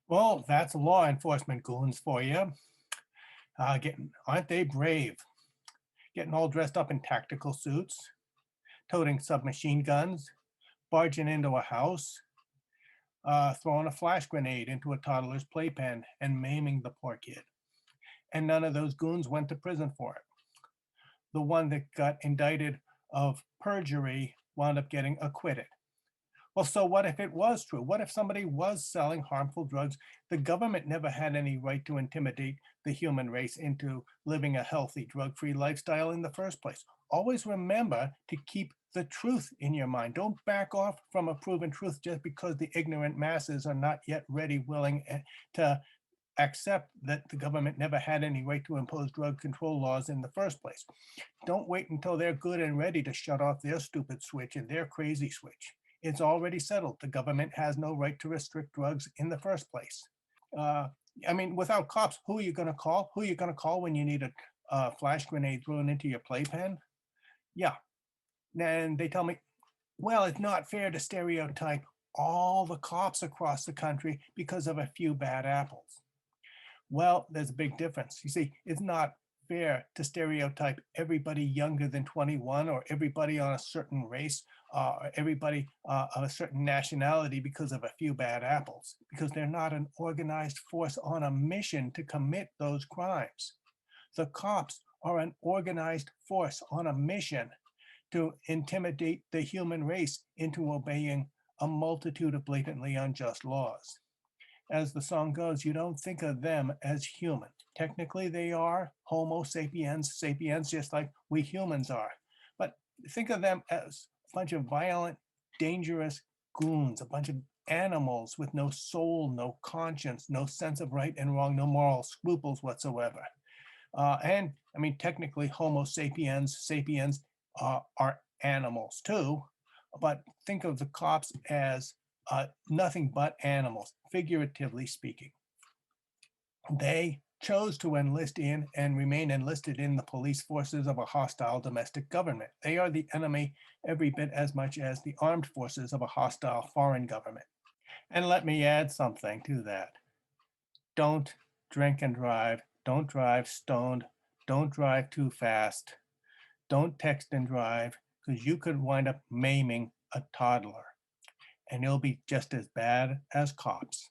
Well, that's law enforcement goons for you. Aren't they brave? Getting all dressed up in tactical suits, toting submachine guns, barging into a house, throwing a flash grenade into a toddler's playpen and maiming the poor kid. And none of those goons went to prison for it. The one that got indicted of perjury wound up getting acquitted. Well, so what if it was true? What if somebody was selling harmful drugs? The government never had any right to intimidate the human race into living a healthy, drug free lifestyle in the first place. Always remember to keep the truth in your mind. Don't back off from a proven truth just because the ignorant masses are not yet ready, willing to accept that the government never had any right to impose drug control laws in the first place. Don't wait until they're good and ready to shut off their stupid switch and their crazy switch. It's already settled. The government has no right to restrict drugs in the first place. Uh, I mean, without cops, who are you going to call? Who are you going to call when you need a flash grenade thrown into your playpen? Yeah. And they tell me, well, it's not fair to stereotype all the cops across the country because of a few bad apples. Well, there's a big difference. You see, it's not fair to stereotype everybody younger than 21 or everybody on a certain race or everybody of a certain nationality because of a few bad apples, because they're not an organized force on a mission to commit those crimes. The cops are an organized force on a mission to intimidate the human race into obeying a multitude of blatantly unjust laws. As the song goes, you don't think of them as human. Technically, they are Homo sapiens, sapiens, just like we humans are. But think of them as a bunch of violent, dangerous goons, a bunch of animals with no soul, no conscience, no sense of right and wrong, no moral scruples whatsoever. And I mean, technically, Homo sapiens, sapiens are animals too. But think of the cops as nothing but animals, figuratively speaking. They chose to enlist in and remain enlisted in the police forces of a hostile domestic government. They are the enemy every bit as much as the armed forces of a hostile foreign government. And let me add something to that. Don't drink and drive. Don't drive stoned. Don't drive too fast. Don't text and drive because you could wind up maiming a toddler and it'll be just as bad as cops.